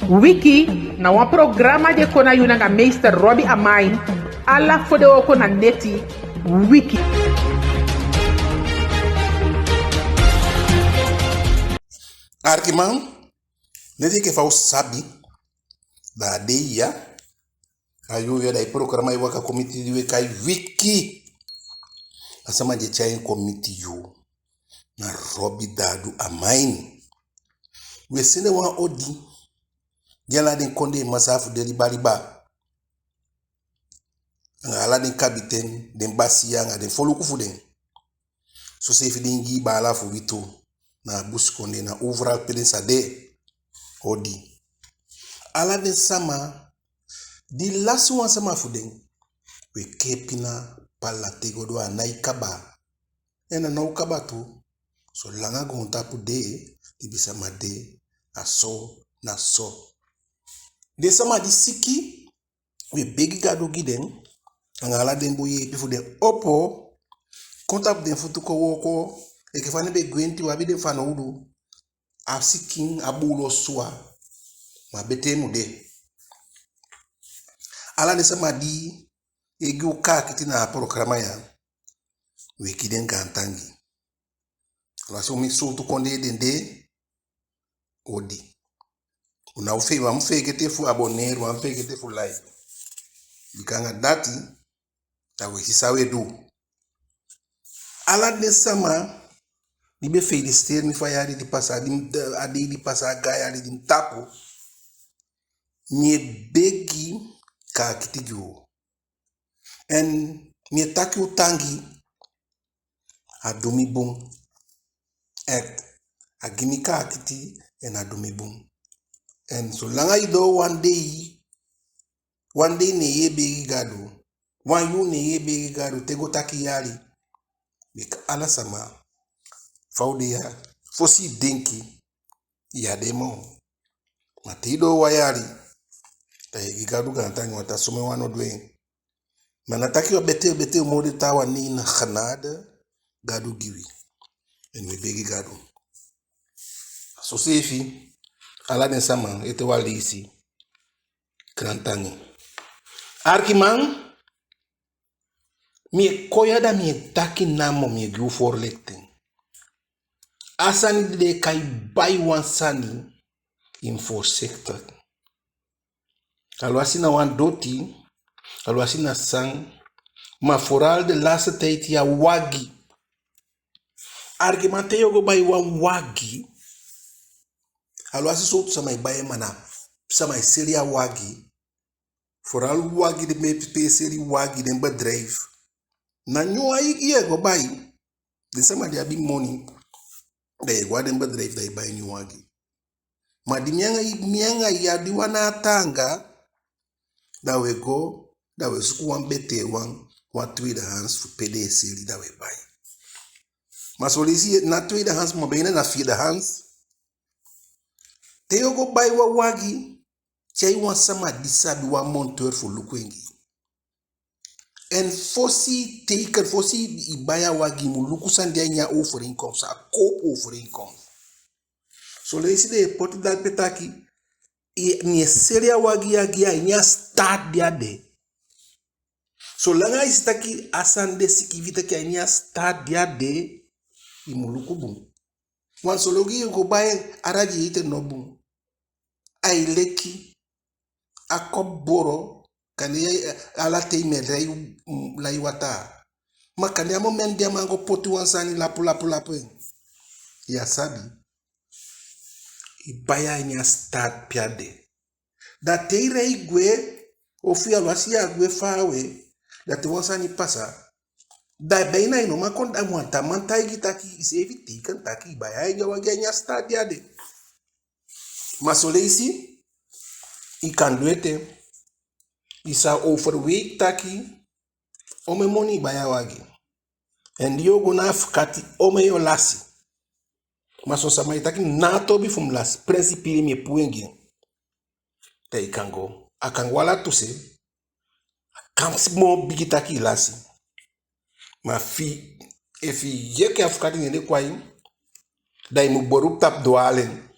Wiki na wan programa de kona yuna nga meester Robbie Amain alla fode oko na neti Wiki. Arkiman, neti ke fau sabi da deia ayo ya da programa iwa ka committee diwe kai Wiki asama je chain committee yo na Robbie Dadu Amain we sene wan odi yala den konde masafu de libaliba ala den kapiten den basia nga den foluku fuden so se fi den gi bala fu wito na bus konde na overall pedensa de odi ala den sama di last one sama fuden we kepina pala tegodo anai kaba ena na ukaba tu so langa gonta pu de di bisa made aso na so de sama di siki we begi gado giden angala den boye pifu den opo kontap den futuko woko e ke fane be gwenti wabi den fana udu a sikin abulo swa ma bete mude ala de sama di egu ka kitina programa ya we kiden gantangi la so mi so to konde den de odi una ufe wa mfe kete fu abonner wa mfe kete fu like bikanga dati ta we hisawe do ala de sama ni be feliciter mi fayari di pasa di pasa gaya di tapo ni begi ka kitijo en mi taki utangi adomi bom et agini ka kiti en adomi bom en so langa ido one day ne ye begi gado one you ne ye begi gado tego taki yari bika ala sama faudia fosi denki ya demo matido wayari ta ye gado gantangi wata some wano dwe manataki wa bete mode tawa ni na khanada gado giwi en we begi gado so sefi ala den sama ete wali isi krantangi arkiman mi koyada mi taki namo mi gu for lekten asani de kai bai wan sani in for sector alwasina wan doti alwasina sang ma foral de last tijd ya wagi argumente yogo bai wan wagi alwasi so sama bai mana sama seria wagi foral wagi de me pe seri wagi de bedrijf na nyo ayi go bai de sama dia big money de gwaden bedrijf de bai nyo wagi ma di mianga ya di wana tanga da we go da we sku wan bete wan tweede hands fu pd seri da we bai ma solisi na tweede hands mo bene na vierde hands te yogo bai wa wagi chai wan sama disabi wa monteur fu lukwengi en fosi teken fosi ibaya wagi mu luku sandia nya offering comes a koop offering comes so leisi de poti dal petaki ni seria wagi ya nya start dia de so langa istaki asande sikivita ki nya start dia de imuluku bum wan sologi go baye araji ite no bum ay leki akoboro kani ala te me lai wata makani amo mendia mango poti wansani lapu ya sabi ibaya nya start piade da teire igwe ofia lwasia gwe fawe da te wansani pasa da beina ino makonda mwanta manta igitaki iseviti kan taki ibaya nya wage nya start piade masoleisi ikanduete isa overweek taki ome moni baya wagi and yo go na fkati ome yo lasi maso sama taki na tobi fum lasi principe mi puengi te ikango akangwala tuse kamsi mo bigitaki lasi ma fi efi yeke afkati ngende kwai dai mu boru tap doalen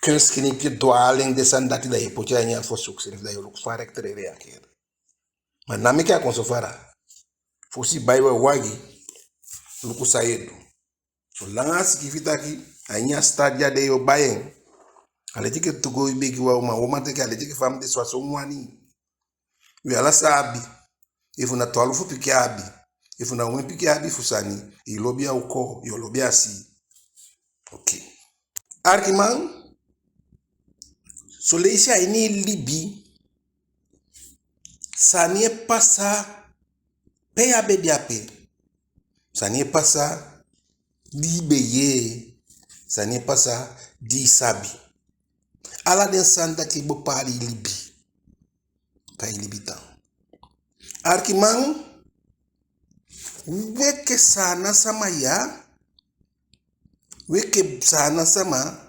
kunskini pi dwaling de san dati da ipo cha nya fo success da yo fa rectere reaker ma na me ka konsofara fo si baiwa wagi luku sayedu so langas ki fitaki anya stadia de yo bayen ale tike tugo ibeki wa ma o mate ka ale tike fam de swaso mwani wi ala sabi ifuna twalu fu piki abi ifuna wi piki abi fusani ilobia uko yo lobia si okay argument so leisha ini libi ça n'est pas ça peya bediape ça n'est pas ça di beye ça n'est pas ça di sabi ala den sanda ki bo pali libi pa libita argument weke sana sama ya weke sana sama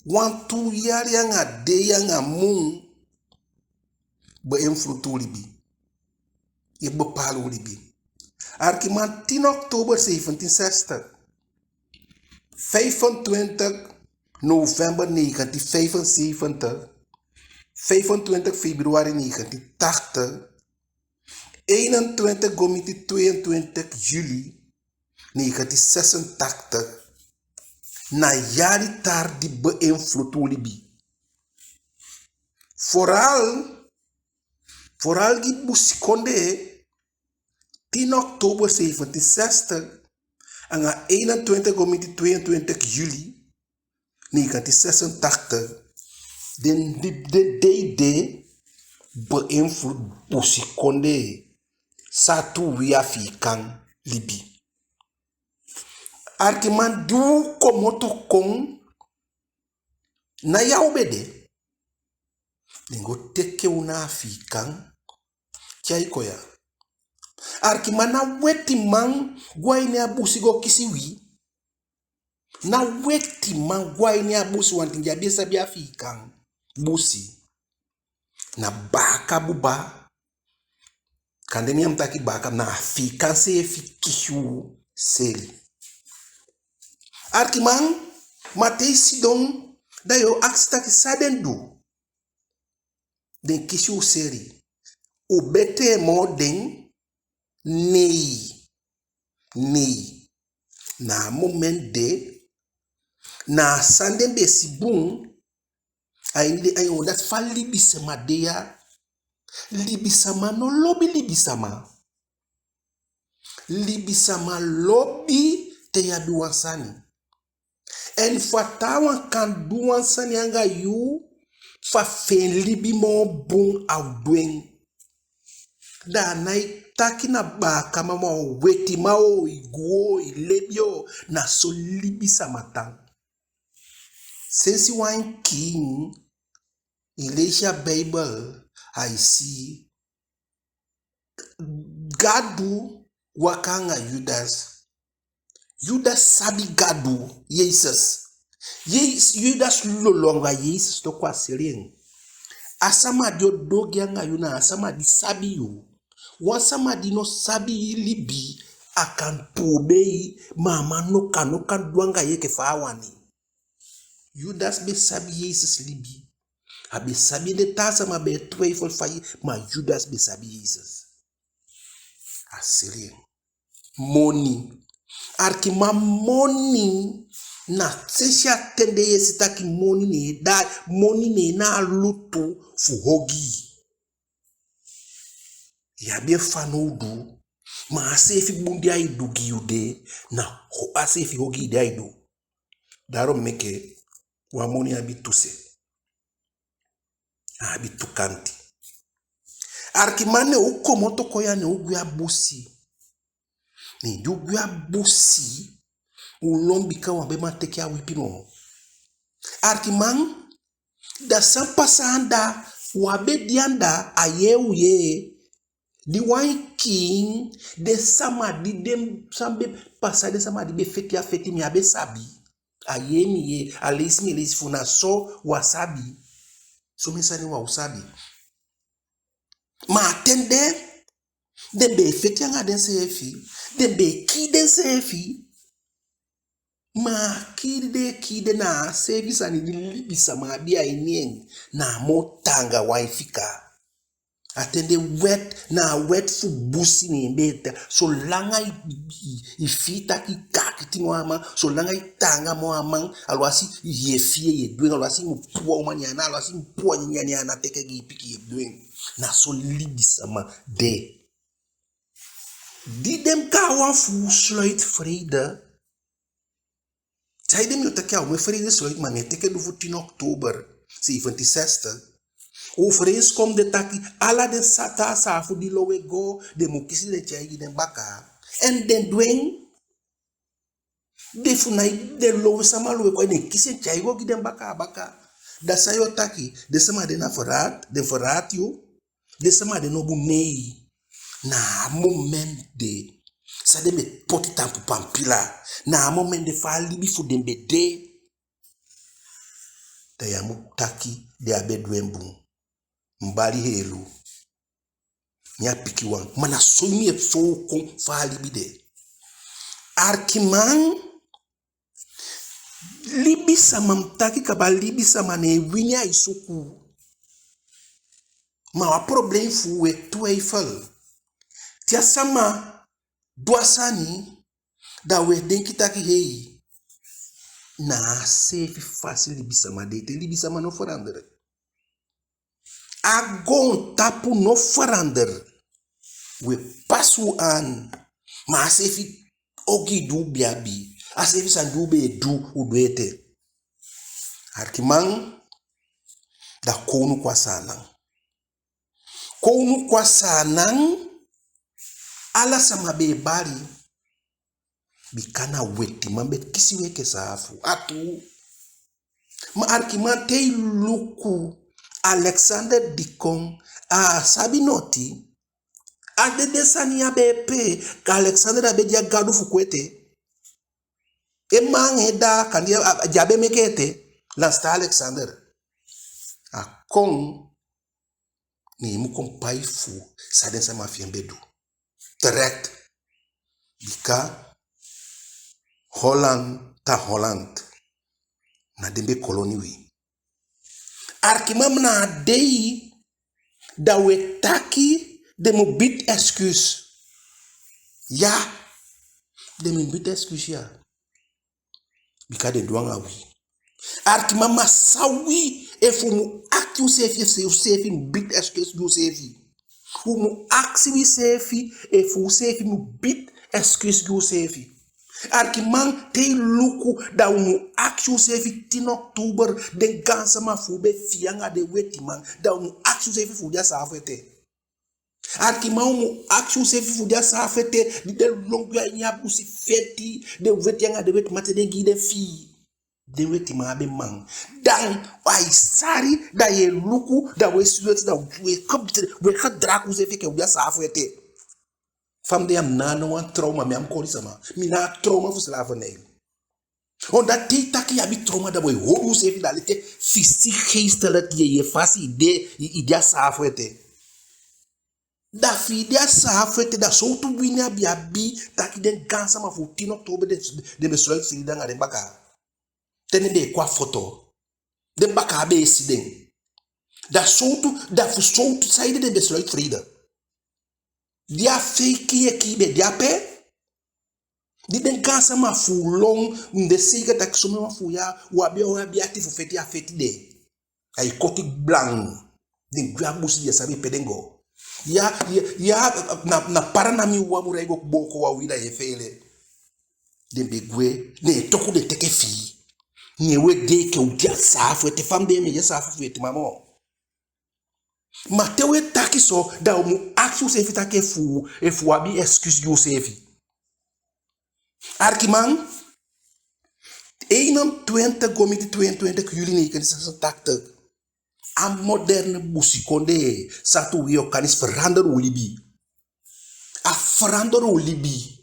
wantu yari yanga de yanga mun ba influtu libi e bo palu libi argument 10 oktober 1760 25 november 1975 25 februari 1980 21 gomiti 22 juli 1986 na yari tardi beïnvloed libi. Vooral die busikonde 10 oktober 1760 en 21 gomiti 22 juli 1986 den de beïnvloed busikonde satu wiafikan libi. Argument du komoto kong na ya obede ningo teke una afikan chai koya argument na weti man gwaine abusi go kisiwi na weti man gwaine abusi wantinja biesa bi afikan busi na baka buba kandeni amtaki baka na afikan se efikishu seli. Argument matei sidon da yo aksta ki saden du den kishu seri o bete mo den nei na moment de na sanden be sibun ay o dat fa libisama deya libisama no lobi libisama lobi te ya duwansani. En fatawan kan duan sanyanga yu fa fen libi mo bon audwen da nai takina ba kama mo weti mao iguo ilebio na so libi samatan sensi wine king Elisha Bible I see gadu wakanga Judas sabi gadu Jesus. Judas lolonga Jesus to kwa serien. Asama dio dogi anga yuna asama di sabi yu. Wasama di no sabi libi akan pobei mama no kan duanga yeke fawani. Judas be sabi Jesus libi. Abe sabi de tasa ma be twyfel fayi ma Judas be sabi Jesus. Asirien. Money. Arkima money na tsesha tende yesitaki money ne na lutu fuhogi ya bien fanudu ma asefi bundi aidu giude na asefi hogi de aidu daro meke wa money abituse abitukanti arkimane ukomoto koya ne ugya busi ni dugya busi ulombika wabema teke ya wipino. Arkiman da sampasanda wabedianda ayeuye di wine king de samadi dem sambe pasade samadi be feti ya feti mi abe sabi ayemi ye alismi elisifuna so wasabi so mesani wa usabi ma atende dembe feti anga den sefi dembe ki den sefi Ma kide na service ani libi sama bia inien na motanga waifika. Atende wet fu busi ni mbeta. So langa ifita ki kakiti moama. So langa itanga moama. Alwasi yefie ye doing. Alwasi mpua umanyana. Alwasi mpua nyanyana teke gipiki ye doing. Na so libi sama de. Die dem kawan fu sluit vrede. Zij dem yotakia we vrede sluit maar net teke do 10 oktober 67. Overeenkomst de taki ala den sata safu di lowe go de mukisi de chai den baka en den dweng de funai de lowe sama lowe ko den kisi chai go den baka da sayo taki de sama de na verraad yo de sama de no bu nei na moment de sa de met poti tampu pampila na moment de fa libi fu den bede da yamu taki de abedwembu mbali helu nya piki wan mana somi e so kon fali bide arkiman libi samam taki kaba libi samane winya isuku ma wa problem fu we twaifel tia sama dwasani da we denki taki hei na safe fácil libi sama de te libi sama no veranderen. Agon tapu no verander. We pasu aan. Maar as efi ogi du biabi. As efi san du be du uduete. Arkiman da konu kwa sanang. Konu kwa sanang. Ala sama be bari. Bikana weti. Mambe kisi weke saafu. Atu. Ma arkiman te luku. Alexander Dikong Sabinoti a de desania BP ka Alexander abedia gadu fukwete e mangeda kandia jabe mekete lasta Alexander a kon ni mu kompai fu saden sama fiembedu direct bika Holland na dembe koloni wi Arkimam na dei da we taki de mo bit excuse. Ja, de mo bit excuse ya. Bika de douanga wi. Arkimam ma sawi e fu mu act you safe bit excuse you safe. Fu mu act wi safe e fu safe mu bit excuse you safe. Arkiman te luku da umu akshu sefi 10 oktober den gansa ma fube fianga de weti man da umu akshu sefi fudia safete. Arkiman umu akshu sefi fudia safete di de longya nyabu si feti de weti anga de weti mate de gide fi de weti ma be man dan wai sari da ye luku da we suet da we draku sefi ke udia safete. Fam de am na no wan trauma me am kori sama. Mi na trauma fu slavernij. Omdat die taki abi trauma da boy horu se fi dalite fisti geestelijk je fasi idea safwete. Da fi idea safwete da so tu winya bi abi taki den gansa ma fu 10 oktober de besluit fi dan ngare baka. Tene de kwa foto. De baka be siden. Da so tu saide de besluit vrede. Dia fake kibe dia pe di den kansa ma fu long de siga tak so ma fu ya wabi ati fu feti a feti de ay koti blanc de grabus dia sabi pedengo ya na paranami wa murego boko wa wida e fele de begwe ne toku de teke fi ni we de ke u dia sa fu te fam de me ya sa fu te mamo Matewe taki so da umu akshu sefi take fu e fu abi excuse you sefi. Arkiman 21 gomiti 22 juli 1986 a moderne busikonde satu wio kanis verander u libi. A verander u libi.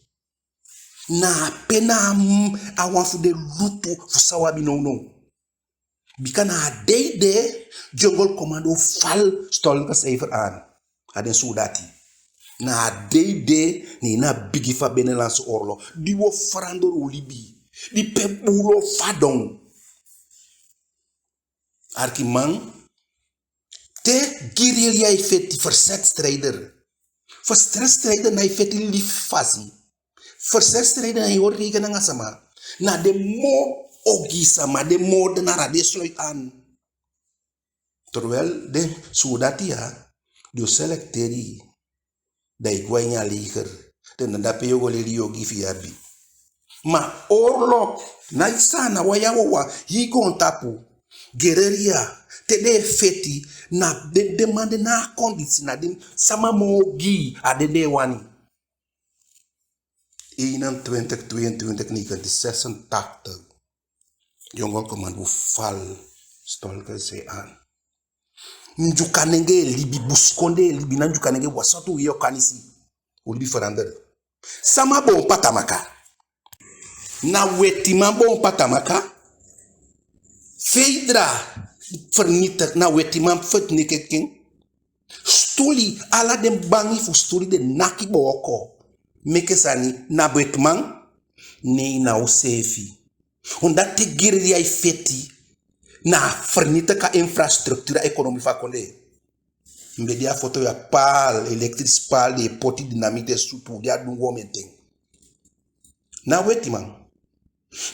Na pena a wanfu de lutu fu sawabi no. Bika na de jungle commando fal stol ka safer aan. Aden soldati. Na de ni na bigi fa benelans orlo. Di wo farandor u libi. di pebulo fadong arkiman te guerrilha effetti verzetstrijder verzetstrijder na effetti lifasi verzetstrijder na yorriga na sama na de mo ogi sama de mo de nara de sluit aan terwijl de sudatia do selecteri dai guanya liger de nda pe yogo li yogi fiabi ma orlok na isana wayawa higon tapu guerreria te de feti na de demande na condition na din sama mogi adede wani in 2022 1986 jongo commando fal stolker se an njukanenge libi buskonde libi na njukanenge wasatu yo kanisi ulibi ferander sama bon patamaka na wetima bon patamaka Feidra vernietigd na wetimam vernietigd stuli ala den bangi fu stuli de naki boko mekesani na wetman nee na usefi omdat te guerrilla feti na vernietigde infrastructura economie fakonde media foto ya pal elektrisch pal de poti dynamite sutu dia dungo menten na wetimam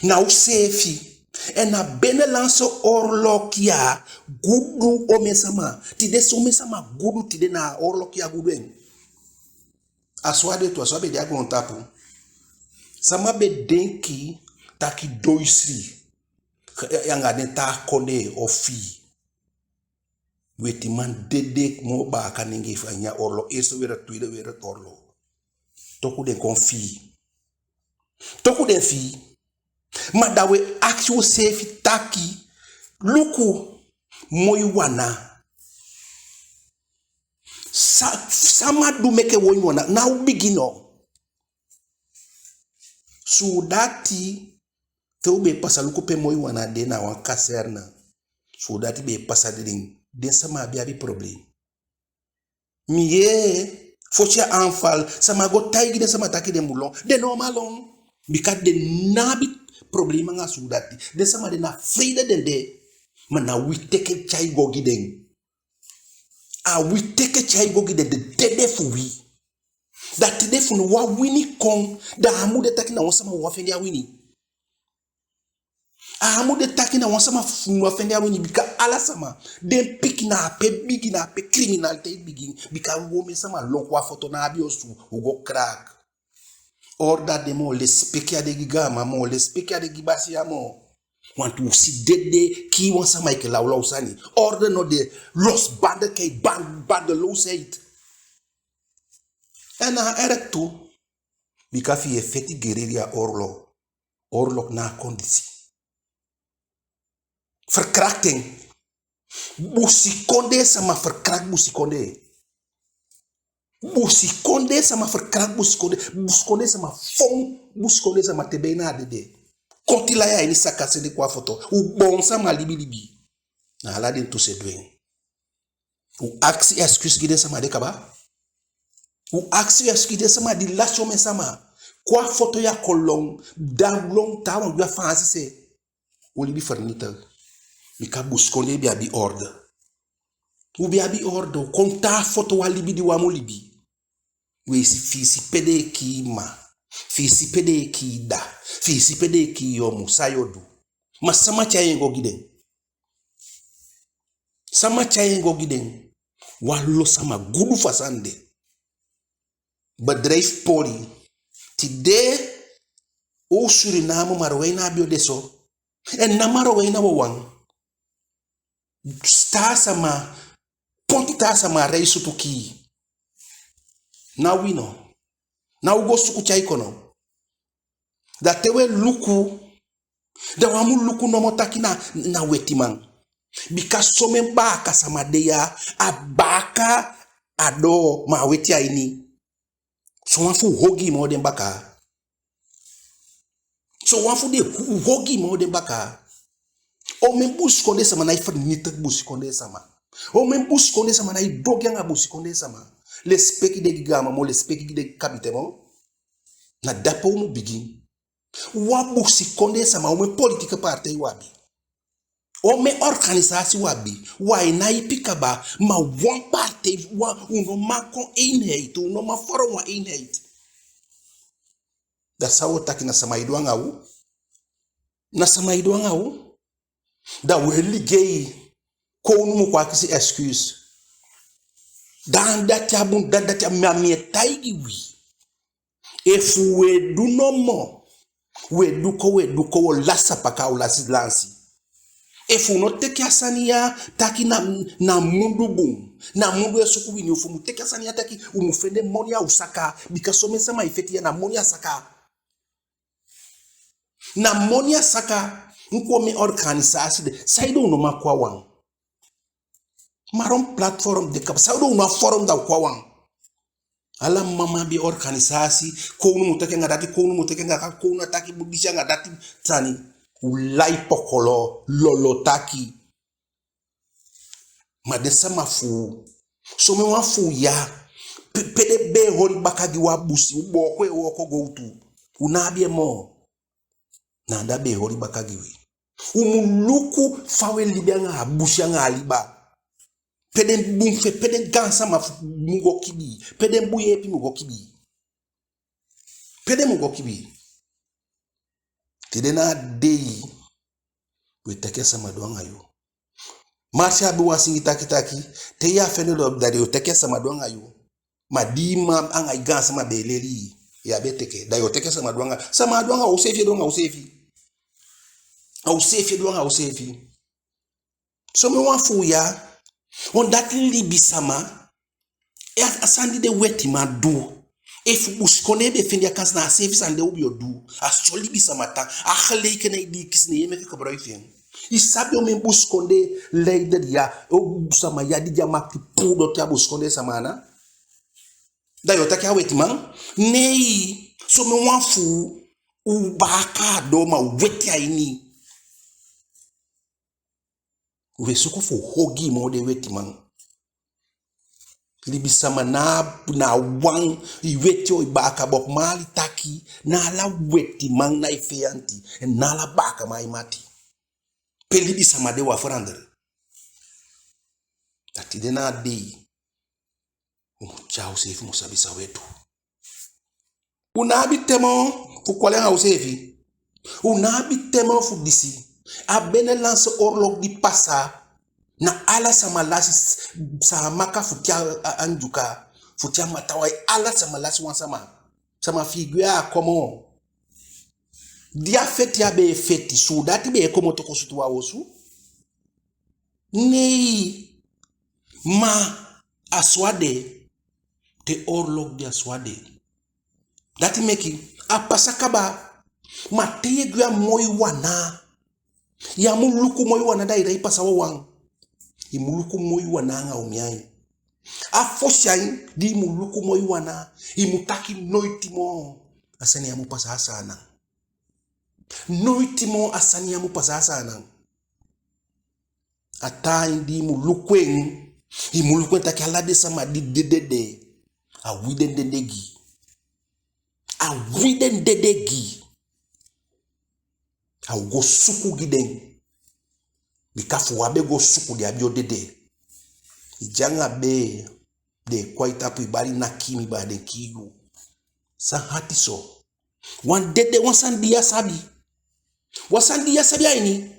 na usefi en na binnenlandse oorlog ja gudu omesama tide somesama gudu tide na oorlog ja gudu en aswade to aswabe dia gon tapu sama be denki taki doisri yanga den ta kone ofi weti man dede mo ba kaningi fanya oorlog eerste tweede wereldoorlog toku den konfi toku den fi madawe actual safe taki luku moywana sama du meke woywana now begino so dati to be pasa luku pe moywana de na wan kaserna so dati be pasa de den sama bi problem miye focha anfal sama go taigi de sama taki de mulon de normalon because de nabi problema nga sudati de sama de na frida de man na we take chai gogi den we take chai gogi de dede fu wi that de fu wa wini kon da amu de taki na wonsama wa fendi wini amu de taki na wonsama fu wa fendi wini bika ala sama den pick na pe bigi na pe criminality bigi bika wo me sama lokwa foto na abi osu ugo crack or that de mo le spekia de gigama mo le spekia de gibasi amo want to see dede ki won sama ke laula usani or de no de los bande ke band lo seit ena erectu bika fi effetti guerrilla orlok na kondisi verkrachting busikonde sama verkrach busikonde sama verkrach busikonde sama fong busikonde sama tebena dede kontila ya ini sakase de kwa foto u bon sama libi na ala den to se dwen u aksi excuse gide sama de kaba u aksi excuse de sama di lasho me sama kwa foto ya kolong danglong tawa gwa fansi se u libi fernita mi ka busikonde bi abi order u bi abi order konta foto wa libi di wa mo libi we fisi pede ki ma fisi pede ki da fisi pede ki yomu sayodu ma sama chayengo giden wallo sama gudu fasande bedrijf poli tide o Suriname marwaina bio deso en na marwaina wang sta sama ponta sama reisu tuki na wino na ugo suku chaikono da tewe luku da wamu luku no motaki na wetimang bika somen baka sama deya abaka ado ma weti aini so wafu hogi mo den baka so wafu de hogi mo den baka o men bus konde sama na ifernite bus konde sama o men bus konde sama na idogyanga bus konde sama le speki de gigama mo le speki de kabitemo na dapo mu begin Wabu si konde sama ome politieke partij wabi. Ome organisatie wabi. Wa inai pikaba ma one partij wa uno ma kon eenheid, uno ma vorm wa eenheid. Dat zou taki na sama idwang au. Na sama idwang au. Da we ligei konu mu kwa kisi excuse. Dan dat ya bun dat ya mamie taigi wi. If we do no more, we do ko lasa paka o lasi lansi. If we not take asania taki na mundu boom, na mundu ya suku wini ufu mu take asania taki umufende monia usaka because some sama ifeti ya na monia saka. Na monia saka nko me organisasi de saido no makwa wang. Marom platform de kap saido no forum da kwa wang. Ala mama bi organisasi konu muteke ngadati konu muteke ngaka konu ataki budisha ngadati tani ulai pokolo lolo taki madesa mafu some wafu ya pede be hori bakagi wabusi ubokwe woko goutu unabie mo na ndabe hori bakagi wi umuluku fawe libanga abushi nga aliba pede bumfe pede gansa mafu mugo kibi pede mbuye epi mugo kibi pede mugo kibi tidena dei we take sama doanga yo marsha bi wasingi taki te ya fene lo dare yo take sama doanga yo madima anga gansa mabeleri ya beteke da yo take sama doanga o sefi doanga o sefi au sefi doanga o sefi so me wafu ya on that libi sama e asandi de weti ma do if uskone be fendi akans na service ande ubi odu as libi sama ta akhle kene di kisne yeme ka bro ifen isabe o me buskonde leide ya o sama ya di jama ki pudo ta buskonde sama na da yo ta ka weti man nei so me wafu u baka do ma weti aini we suko fo hogi mo de weti man libi sama na wang i weti o ibaka bok mali taki na la weti man na ifeanti na la baka mai mati pe libi sama de wa frandre tati de na de chao sefi mo sabisa wetu unabi temo fu kwale ha sefi unabi temo fu disi abene lance orlog di passa na ala sama lasi maka futia anjuka futia matawai ala sama lasi wan sama figure komo dia feti abe feti so dati be komo to kosutu wa osu nei ma aswade te orlog di aswade dati meki apasakaba mateye gwa moyi wana ya muluku moyi wana da ira ipasa wang imuluku moyi wana nga umiai afoshain di muluku moyi wana imutaki noitimo asani amu pasa asana noitimo asani amu pasa asana atain di mulukwen imulukwen taki alade sama di dedede awiden dedegi au go suku giden bikafu wabe go suku di abio dede ijanga be de kwaita pu ibari na kimi ba de kigu san hati so wan dede wasandia sabi aini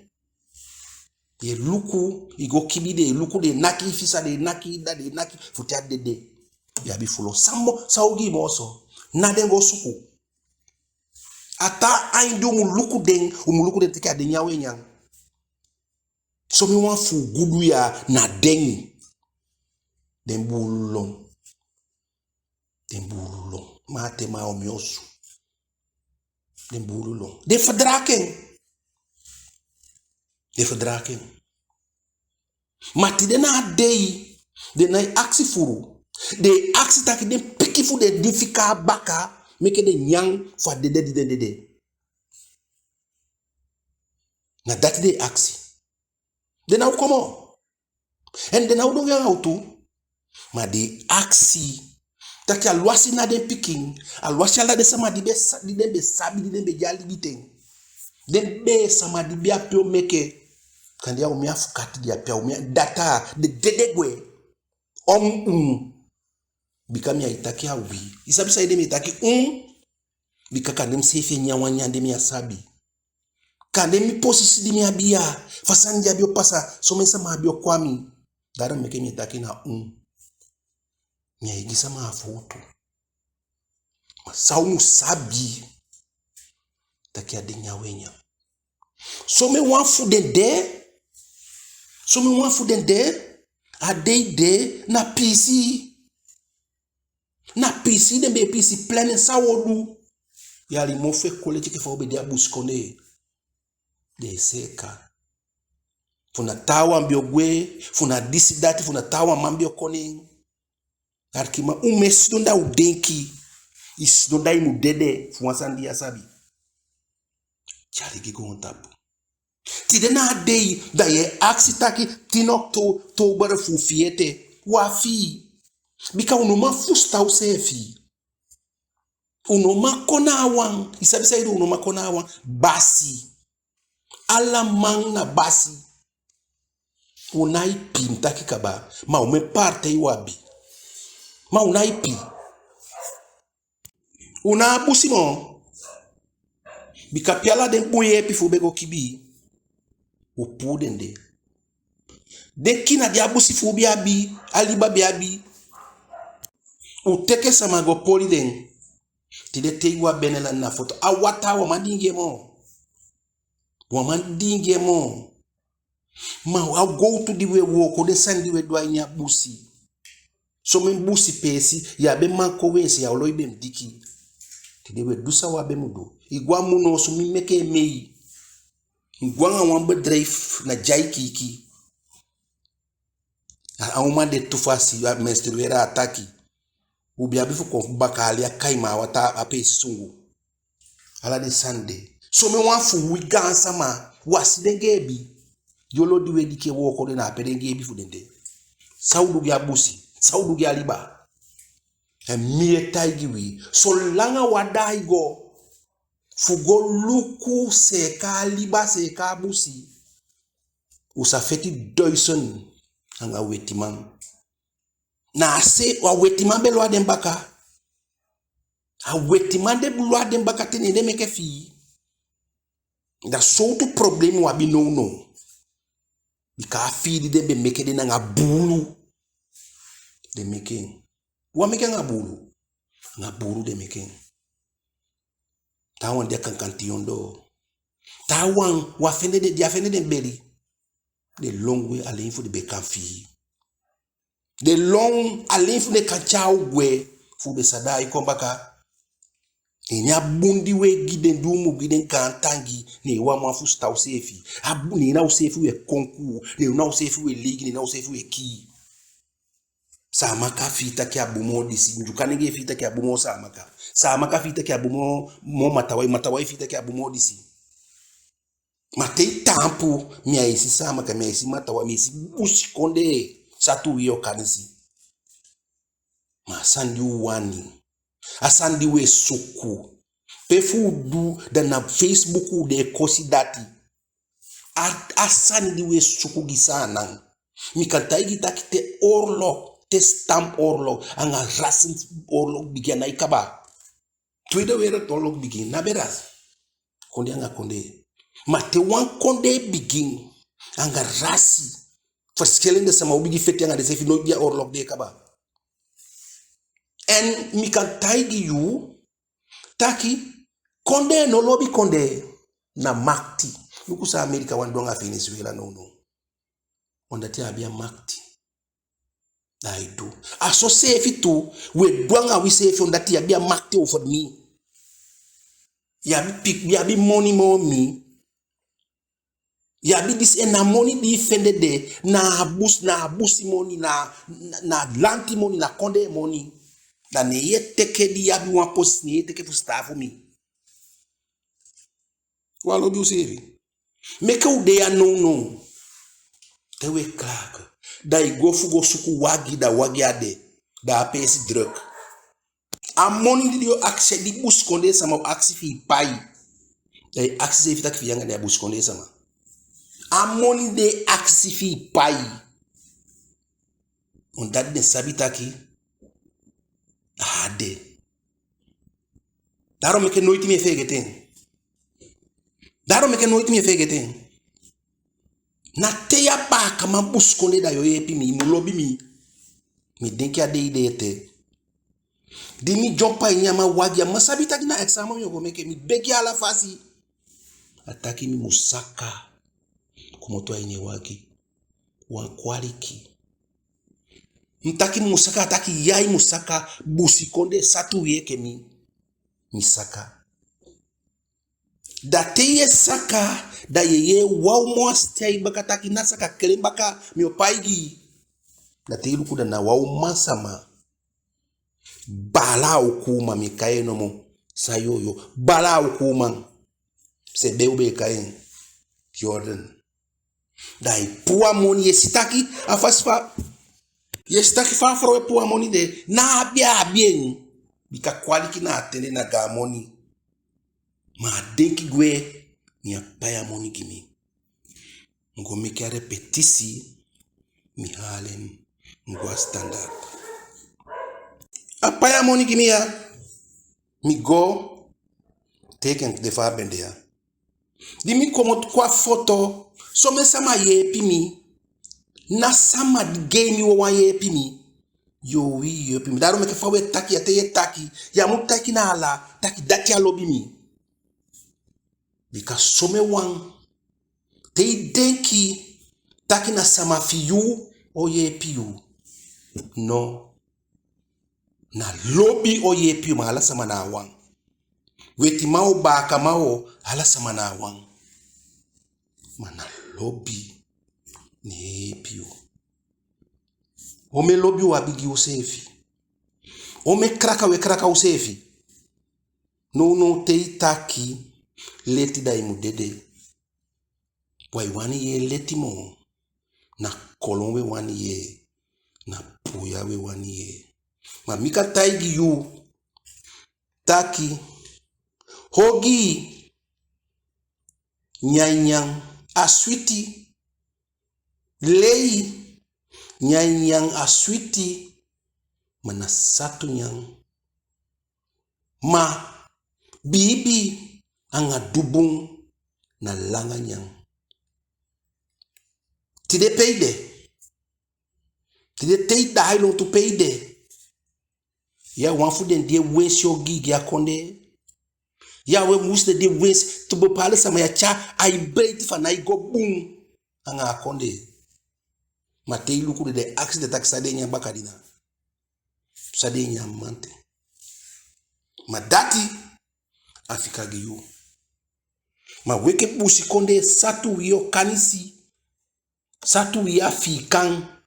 ye luku igo kibi de luku de naki fisa de naki da de naki futia dede ya bi fulo sambo saugi moso na dengo suku ata aindu umuluku den tiki ade nyawe nyang so mi wan fu gudu ya na dengi den bululong mate ma omiosu den bululong de verdraken mati de na dei de na aksi furu de aksi taki den piki fu de difika baka meke de nyang fa dede na dati de aksi de na komo en de na udong yang autu ma de aksi Taki alwasi na den piking, alwasi ala de sama di den be sabi di den be jali biteng. Den be sama di bi apio meke. Kandi ya umia fukati di apia umia data de dedegwe. Bika mi itaki ya wi. Isabi sa ide mi itaki bika kandem sefe nyawanya de mi asabi. Kandem mi posisi di mi abia. Fasani ya bio pasa, some sama abio kwami. Dara meke mi itaki na mi aigisa ma afutu. Saumu sabi. Taki ya de nyawenya. Some wanfu den de. Some wanfu den de. A de na PC. Na PC de be PC plane sa wodu. Yali mo fe kole chike fa obedi abuskone. De seka. Funa tawa mbio gwe, funa disidati, funa tawa mambio kone. Arkima umesunda udenki. Isnonda imu dede fuwansandi asabi. Chali gigo ontabu. Tidena dei da ye aksitaki tinok to bara fufiete. Wafi. Bika unoma fusta usefi. Unoma kona awang. Isabisa idu unoma kona awang. Basi. Ala mang na basi. Unai pimtaki kaba. Ma ume parte iwabi. Ma unai pi. Una abusi mo. Bika piala den buye pi fubego kibi. Upu dende. Den kina di abusi fubi abi. Aliba biabi. Uteke samago poli den. Tide tegwa benela na foto. Awata wamandinge mo. Wamandinge mo. Ma I'll go to the way walk or the sandy way do I nya busi. So men busi pesi ya be manko wensi ya oloy bem diki. Tide we dusa wa be mudo. Igwa muno so mi meke mei. Igwa nga wamba drive na jai kiki. A uma de tufasi ya mestruera ataki. Ubi abifu kwa bakali ya kaima wata ape sungu. Ala de sande. So me wanfu wiga sama wasidengebi. Yolo diwe dike woko de na apedengebi fudende. Saudu ya busi. Saudu ya liba. Mie taigiwi. So langa wadaigo. Fugo luku seka liba seka busi. Usafeti doison. Anga wetiman. Na ase wa wetiman be lwa dembaka. A wetiman de lwa dembaka tene de meke fi. Da soutu problemu wabi no. Bika fi di de be meke de nga bulu. De meke. Wa meke nga bulu. Nga bulu de meke. Tawan de kankanti yondo. Tawan wa fende de dia fende de beli. De long way alinfu de be kan fi. De long alinfu de kanchao gwe. Fu be sada ikombaka. Nya bundi we giden dumu giden kantangi ni wa mafu sta usefi. Abu ni na usefi we konku. Ni na usefi we ligi ni na usefi we ki. Samaka fita ki abumo disi. Njukanege fita ki abumo samaka. Samaka fita ki abumo mo matawai fita ki abumo disi. Matei tampu mia isi samaka mia isi matawai mia isi usi konde satu iyo kanisi. Ma sandi uwani. Asandi we suku. Pefu du da na Facebook de kosi dati. Asandi we suku gisana. Mikantai taki te orlok. Te stamp orlok. Anga rasin orlok bigyan na ikaba. Tweede wereld orlok bigin. Naberas. Konde anga konde. Ma te wan konde bigin. Anga rasi. Verschillende sama ubigi fete anga de sefi no dia orlok de kaba. En mi kan taigi yu taki konde no lobby konde na makti. Nuku sa Amerika wandonga Venezuela no. Ondati abia makti. Na idu. Aso sefi tu we dwanga we sefi ondati abia makti over me. Yabi money mo me. Yabi dis en na money di fende de na abusi money na lanti money na konde money. Dan ne ye teke di yabi wan post ne ye teke fu staff mi. Walo bi usevi. Meke ude ya no. Tewe krak. Da igofu go suku wagi da wagi ade. Da apesi druk. A money di yo axe di busconde sama o axe fi pai. E axe se fita ki yanga de busconde sama. A money de axe fi pai. On dat de sabita ki ade. Daarom ik nooit meer vergeten. Na teya ba kama busconde da yo epi mi mu lobi mi denki ade idete. Di mi jompa inyama wagia masabita gina examen yo go meke mi begi ala fasi. Ataki mi musaka kumoto aine wagi wan kwaliki. Mtaki musaka ataki yai musaka busikonde satu yeke mi saka. Da teye saka da yeye wau mo stay bakataki nasaka kelembaka mi opaigi. Da teye lukuda na wau masama. Bala ukuma mi kaye no mo sayoyo. Bala ukuma se beube kaye Jordan. Da ipua moni yesitaki afasfa. Yesitaki fa frowe pua moni de na abia bien. Bika kwaliki na atende na ga moni. Ma denki gwe mi apaya moni gimi. Ngo meke repetisi mi halen ngwa standard. Apaya moni gimi ya mi go teken de fa bende ya. Di mi komot kwa foto so me sama ye pimi na sama di game wo wan ye pimi. Yo wi yo pimi daro meke fawe taki ya teye taki ya mu taki na ala taki dati alobi mi. Bika some wan te denki taki na sama fiyu o ye piyu. No. Na lobi o ye piyu ma ala sama na wan. Weti mao baka mao ala sama na wan. Mana lobi ni piyu. Ome lobi wa bigi usefi. Ome kraka we kraka usefi. No te taki leti da imu dede. Wai wani ye leti mo. Na kolon we wani ye. Na puya we wani ye. Ma mika taigi yu. Taki. Hogi. Nyanyang. Aswiti. Lei. Nyanyang aswiti. Mana satu nyang. Ma. Bibi. Anga dubung na langa nyang. Tide peide. Tide teida hailong tu peide. Ya wanfu den die wens yo gigi ya konde. Ya we musde die wens tu bopale sama ya cha ai breiti fa na igo boom anga konde. Ma te iluku de axe de taxa de nyang bakadina. Sade nyang mante. Ma dati Afrika giyu. Ma weke busi konde satu yo kanisi. Satu ya fi kan.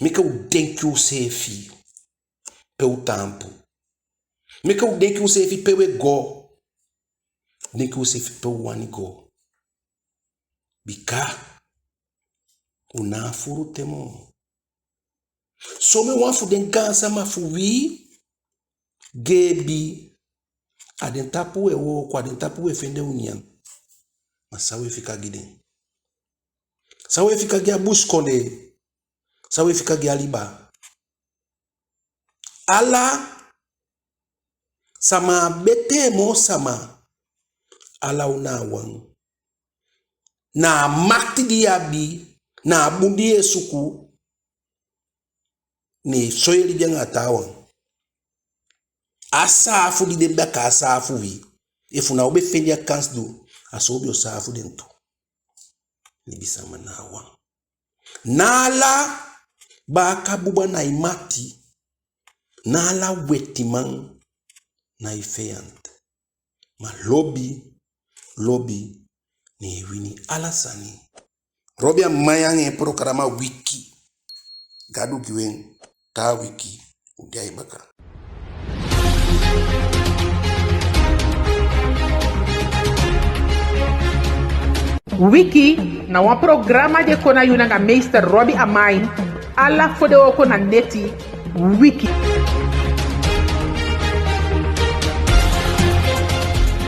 Mika u denki u sefi. Pe u tampu. Mika u denki u sefi pe we go. Denki u sefi pe u wani go. Bika. Una furu temo. So me wafu den gansa ma fuwi. Gebi. Aden tapu we wo kwa den tapu we fende unian. Masawe fika giden. Sawe fika gia buskonde. Sawe fika gia liba. Ala sama bete mo sama. Ala unawang. Na makti diabi. Na bundi esuku. Ni soyeli biang atawang. Asafu di demba ka asafu wi. Efu na obe fendi ya kansdu. Asobi osafu dentu. Libisa manawa. Nala baka buba na imati. Nala wetimang na ifeyant. Ma lobi ni wini alasani. Robia mayange prokarama wiki. Gadu giwen ta wiki. Udiai baka. Wiki na wan programa de kona yunanga meester Robbie Amain ala fode oko na neti Wiki.